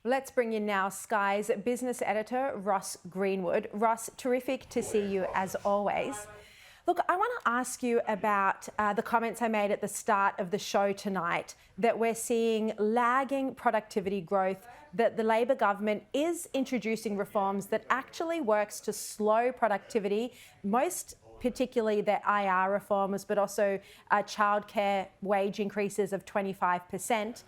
Let's bring in now Sky's business editor, Ross Greenwood. Ross, terrific to see you as always. Look, I want to ask you about the comments I made at the start of the show tonight, that we're seeing lagging productivity growth, that the Labor government is introducing reforms that actually works to slow productivity, most particularly the IR reforms, but also childcare wage increases of 25%.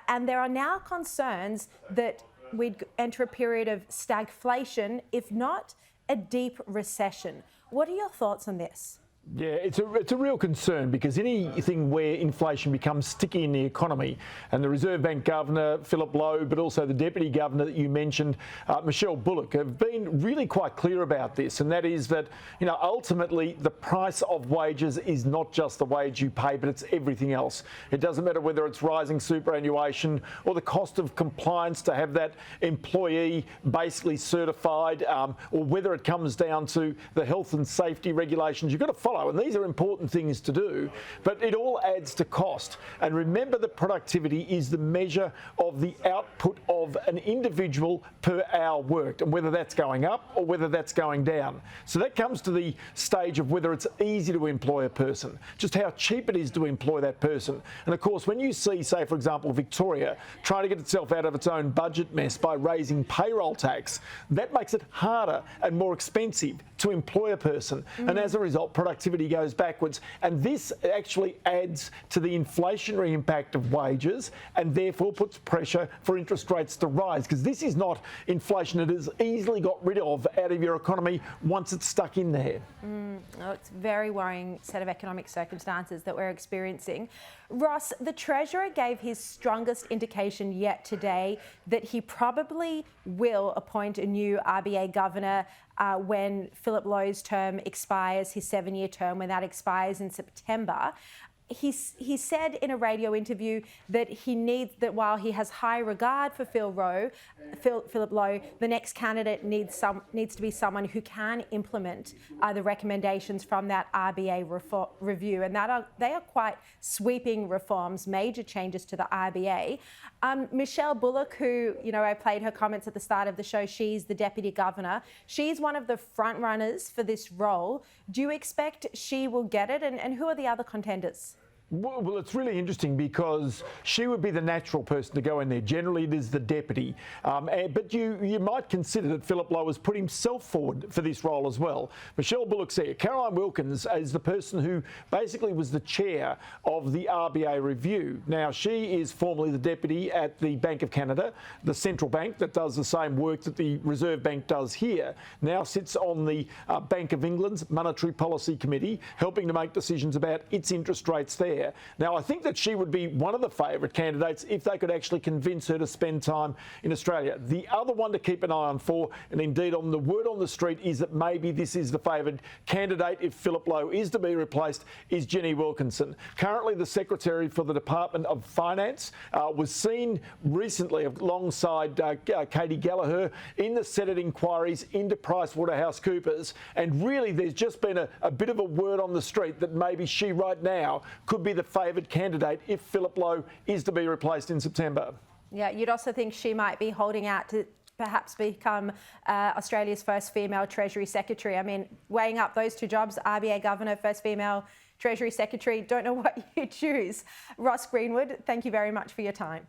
And there are now concerns that we'd enter a period of stagflation, if not a deep recession. What are your thoughts on this? Yeah, it's a real concern, because anything where inflation becomes sticky in the economy, and the Reserve Bank Governor, Philip Lowe, but also the Deputy Governor that you mentioned, Michelle Bullock, have been really quite clear about this, and that is that, you know, ultimately the price of wages is not just the wage you pay, but it's everything else. It doesn't matter whether it's rising superannuation or the cost of compliance to have that employee basically certified, or whether it comes down to the health and safety regulations you've got to follow. And these are important things to do, but it all adds to cost. And remember that productivity is the measure of the output of an individual per hour worked, and whether that's going up or whether that's going down. So that comes to the stage of whether it's easy to employ a person, just how cheap it is to employ that person. And of course, when you see, say, for example, Victoria trying to get itself out of its own budget mess by raising payroll tax, that makes it harder and more expensive to employ a person. And as a result, productivity goes backwards. And this actually adds to the inflationary impact of wages, and therefore puts pressure for interest rates to rise, because this is not inflation that is easily got rid of out of your economy once it's stuck in there. Oh, it's a very worrying set of economic circumstances that we're experiencing. Ross, the Treasurer gave his strongest indication yet today that he probably will appoint a new RBA governor when Philip Lowe's term expires, his 7-year term, when that expires in September. He said in a radio interview that while he has high regard for Philip Lowe, the next candidate needs to be someone who can implement the recommendations from that RBA review, and they are quite sweeping reforms, major changes to the RBA. Michelle Bullock, who, you know, I played her comments at the start of the show, she's the Deputy Governor. She's one of the front runners for this role. Do you expect she will get it, and who are the other contenders? Well, it's really interesting, because she would be the natural person to go in there. Generally, it is the deputy. But you might consider that Philip Lowe has put himself forward for this role as well. Michelle Bullock's there. Caroline Wilkins is the person who basically was the chair of the RBA review. Now, she is formerly the deputy at the Bank of Canada, the central bank that does the same work that the Reserve Bank does here. Now sits on the Bank of England's Monetary Policy Committee, helping to make decisions about its interest rates there. Now, I think that she would be one of the favourite candidates if they could actually convince her to spend time in Australia. The other one to keep an eye on for, and indeed on the word on the street, is that maybe this is the favoured candidate if Philip Lowe is to be replaced, is Jenny Wilkinson. Currently the Secretary for the Department of Finance, was seen recently alongside Katie Gallagher in the Senate inquiries into PricewaterhouseCoopers, and really there's just been a bit of a word on the street that maybe she right now could be the favoured candidate if Philip Lowe is to be replaced in September. Yeah, you'd also think she might be holding out to perhaps become Australia's first female Treasury Secretary. I mean, weighing up those two jobs, RBA Governor, first female Treasury Secretary, don't know what you choose. Ross Greenwood, thank you very much for your time.